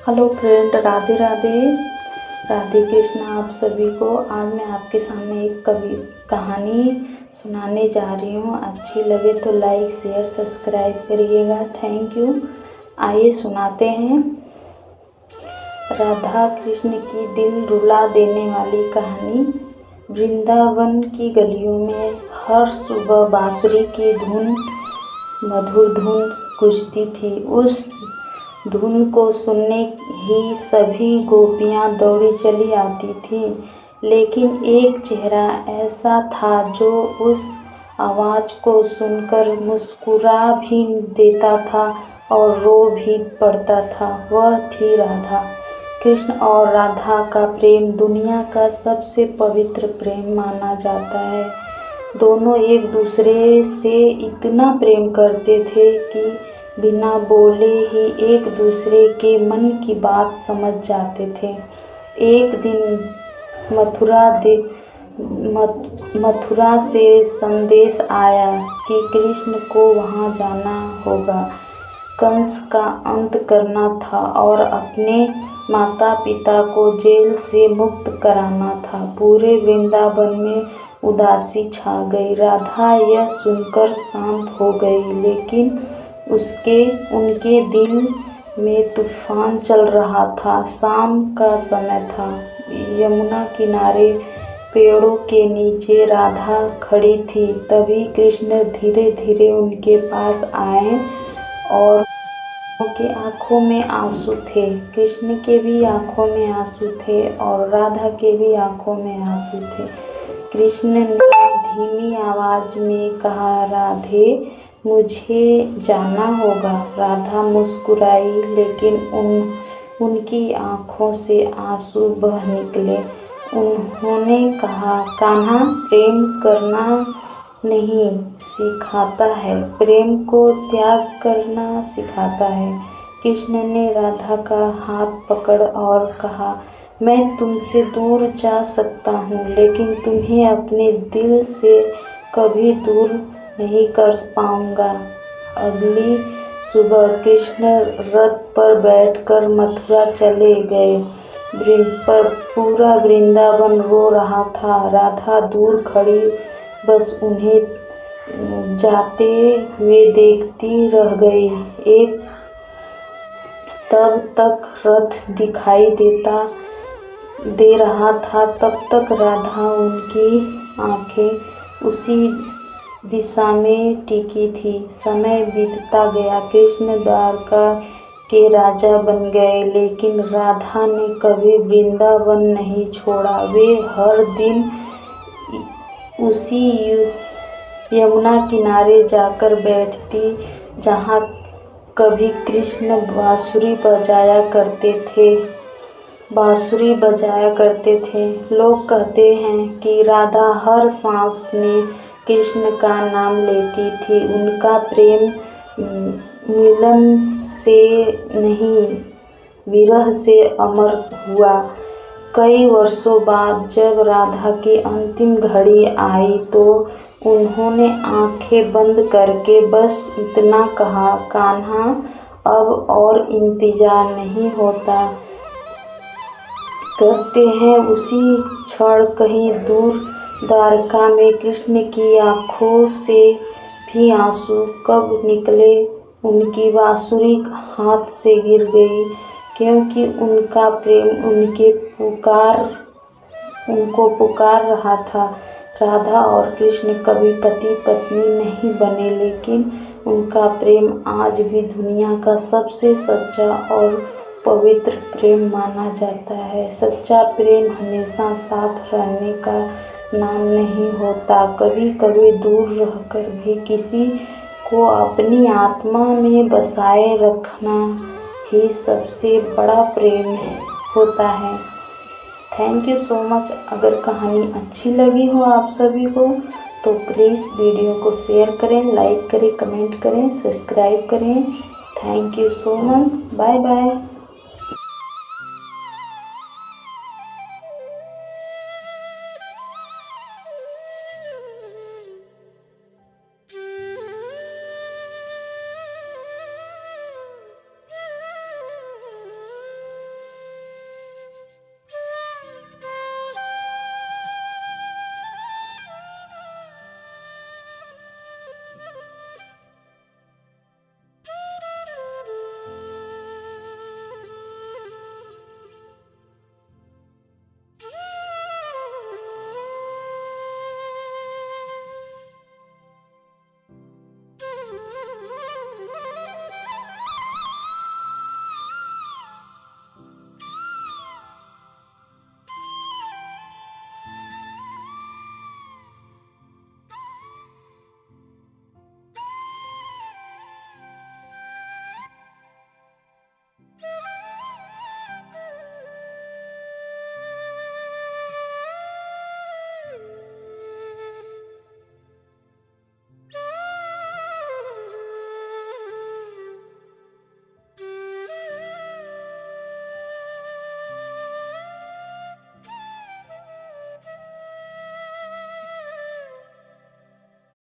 Hello friend, Radhe Radhe. Radhe Krishna आप सभी को। आज मैं आपके सामने एक कहानी सुनाने जा रही हूँ। अच्छी लगे तो लाइक शेयर सब्सक्राइब करिएगा। Thank you. आइए सुनाते हैं। राधा कृष्ण की दिल रुला देने वाली कहानी। वृंदावन की गलियों में हर सुबह बांसुरी की धुन, मधुर धुन गूंजती थी। उस धुन को सुनने ही सभी गोपियां दौड़ी चली आती थीं। लेकिन एक चेहरा ऐसा था जो उस आवाज़ को सुनकर मुस्कुरा भी देता था और रो भी पड़ता था। वह थी राधा। कृष्ण और राधा का प्रेम दुनिया का सबसे पवित्र प्रेम माना जाता है। दोनों एक दूसरे से इतना प्रेम करते थे कि बिना बोले ही एक दूसरे के मन की बात समझ जाते थे। एक दिन मथुरा से संदेश आया कि कृष्ण को वहां जाना होगा। कंस का अंत करना था और अपने माता पिता को जेल से मुक्त कराना था। पूरे वृंदावन में उदासी छा गई। राधा यह सुनकर शांत हो गई, लेकिन उनके दिल में तूफान चल रहा था। शाम का समय था। यमुना किनारे पेड़ों के नीचे राधा खड़ी थी। तभी कृष्ण धीरे धीरे उनके पास आए और उनके आंखों में आंसू थे। कृष्ण के भी आंखों में आंसू थे और राधा के भी आंखों में आंसू थे। कृष्ण ने धीमी आवाज में कहा, राधे, मुझे जाना होगा। राधा मुस्कुराई, लेकिन उनकी आंखों से आंसू बह निकले। उन्होंने कहा, कान्हा, प्रेम करना नहीं सिखाता है, प्रेम को त्याग करना सिखाता है। कृष्ण ने राधा का हाथ पकड़ और कहा, मैं तुमसे दूर जा सकता हूँ, लेकिन तुम्हें अपने दिल से कभी दूर नहीं कर पाऊंगा। अगली सुबह कृष्ण रथ पर बैठकर मथुरा चले गए। पर पूरा वृंदावन रो रहा था। राधा दूर खड़ी बस उन्हें जाते हुए देखती रह गई। तब तक रथ दिखाई दे रहा था, तब तक राधा उनकी आंखें उसी दिशा में टिकी थी। समय बीतता गया। कृष्ण द्वारका के राजा बन गए, लेकिन राधा ने कभी वृंदावन नहीं छोड़ा। वे हर दिन उसी यमुना किनारे जाकर बैठती जहाँ कभी कृष्ण बांसुरी बजाया करते थे। लोग कहते हैं कि राधा हर सांस में कृष्ण का नाम लेती थी। उनका प्रेम मिलन से नहीं, विरह से अमर हुआ। कई वर्षों बाद जब राधा की अंतिम घड़ी आई तो उन्होंने आंखें बंद करके बस इतना कहा, कान्हा, अब और इंतजार नहीं होता। करते हैं उसी क्षण कहीं दूर द्वारका में कृष्ण की आंखों से भी आंसू कब निकले। उनकी बांसुरी हाथ से गिर गई, क्योंकि उनका प्रेम उनको पुकार रहा था। राधा और कृष्ण कभी पति पत्नी नहीं बने, लेकिन उनका प्रेम आज भी दुनिया का सबसे सच्चा और पवित्र प्रेम माना जाता है। सच्चा प्रेम हमेशा साथ रहने का नाम नहीं होता। कभी कभी दूर रहकर भी किसी को अपनी आत्मा में बसाए रखना ही सबसे बड़ा प्रेम होता है। Thank you so much. अगर कहानी अच्छी लगी हो आप सभी को तो प्लीज़ वीडियो को शेयर करें, लाइक करें, कमेंट करें, सब्सक्राइब करें। Thank you so much. Bye bye.